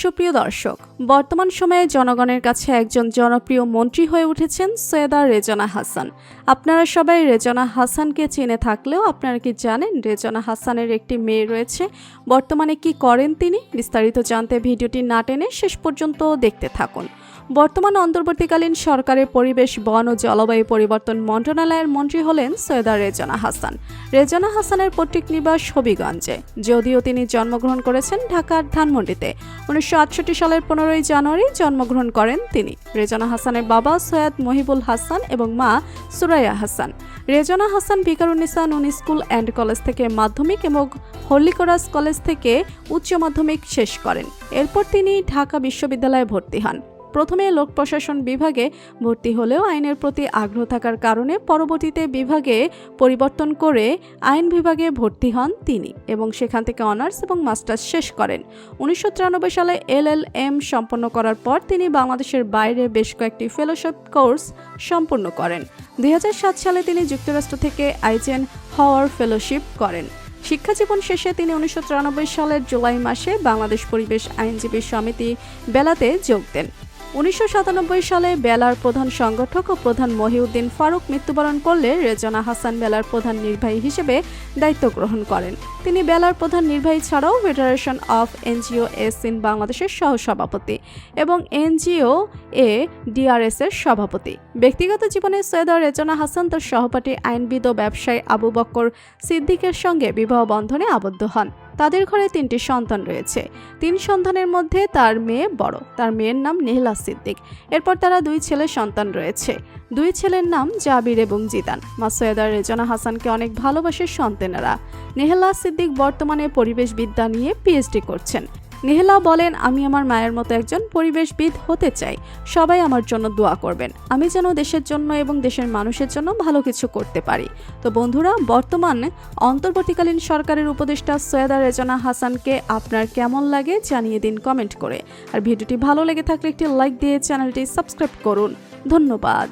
সুপ্রিয় দর্শক, বর্তমান সময়ে জনগণের কাছে একজন জনপ্রিয় মন্ত্রী হয়ে উঠেছেন সৈয়দা রেজনা হাসান। আপনারা সবাই রেজনা হাসানকে চিনে থাকলেও আপনারা কি জানেন রেজনা হাসানের একটি মেয়ে রয়েছে? বর্তমানে কি করেন তিনি? বিস্তারিত জানতে ভিডিওটি না টেনে শেষ পর্যন্ত দেখতে থাকুন। বর্তমান অন্তর্বর্তীকালীন সরকারের পরিবেশ, বন ও জলবায়ু পরিবর্তন মন্ত্রণালয়ের মন্ত্রী হলেন সৈয়দা রেজনা হাসান। রেজনা হাসানের পৈতৃক নিবাস হবিগঞ্জে, যদিও তিনি জন্মগ্রহণ করেছেন ঢাকার ধানমন্ডিতে। 1968 সালের 15 জানুয়ারি জন্মগ্রহণ করেন তিনি। রেজনা হাসানের বাবা সৈয়দ মহিবুল হাসান এবং মা সুরাইয়া হাসান। রেজনা হাসান ভিকারুন্নিসা নুন স্কুল অ্যান্ড কলেজ থেকে মাধ্যমিক এবং হলিকরাজ কলেজ থেকে উচ্চ মাধ্যমিক শেষ করেন। এরপর তিনি ঢাকা বিশ্ববিদ্যালয়ে ভর্তি হন। প্রথমে লোক প্রশাসন বিভাগে ভর্তি হলেও আইনের প্রতি আগ্রহ থাকার কারণে পরবর্তীতে বিভাগে পরিবর্তন করে আইন বিভাগে ভর্তি হন তিনি এবং সেখান থেকে অনার্স এবং মাস্টার্স শেষ করেন। 1993 সালে LLM সম্পন্ন করার পর তিনি বাংলাদেশের বাইরে বেশ কয়েকটি ফেলোশিপ কোর্স সম্পন্ন করেন। 2007 সালে তিনি যুক্তরাষ্ট্র থেকে আইজেন হাওয়ার ফেলোশিপ করেন। শিক্ষাজীবন শেষে তিনি 1993 সালের জুলাই মাসে বাংলাদেশ পরিবেশ আইনজীবী সমিতি বেলাতে যোগ দেন। 1997 সালে বেলার প্রধান সংগঠক ও প্রধান মহিউদ্দিন ফারুক মৃত্যুবরণ করলে রেজনা হাসান বেলার প্রধান নির্বাহী হিসেবে দায়িত্ব গ্রহণ করেন। তিনি বেলার প্রধান নির্বাহী ছাড়াও ফেডারেশন অফ NGO ইন বাংলাদেশের সহসভাপতি এবং NGO DRS এর সভাপতি। ব্যক্তিগত জীবনে সৈয়দা রেজনা হাসান তার সহপাঠী আইনবিদ ও ব্যবসায়ী আবু বকর সিদ্দিকের সঙ্গে বিবাহ বন্ধনে আবদ্ধ হন। তাদের ঘরে 3টি সন্তান রয়েছে। 3 সন্তানের মধ্যে তার মেয়ে বড়, তার মেয়ের নাম নেহলা সিদ্দিক। এরপর তারা 2 ছেলে সন্তান রয়েছে। 2 ছেলের নাম জাবির এবং জিদান। মা সৈয়দা রেজনা হাসানকে অনেক ভালোবাসে সন্তানেরা। নেহলা সিদ্দিক বর্তমানে পরিবেশবিদ্যা নিয়ে PhD করছেন। নেহলা বলেন, আমি আমার মায়ের মতো একজন পরিবেশবিদ হতে চাই। সবাই আমার জন্য দোয়া করবেন, আমি যেন দেশের জন্য এবং দেশের মানুষের জন্য ভালো কিছু করতে পারি। তো বন্ধুরা, বর্তমান অন্তর্বর্তীকালীন সরকারের উপদেষ্টা সৈয়দা রেজনা হাসানকে আপনার কেমন লাগে জানিয়ে দিন কমেন্ট করে। আর ভিডিওটি ভালো লেগে থাকলে একটি লাইক দিয়ে চ্যানেলটি সাবস্ক্রাইব করুন। ধন্যবাদ।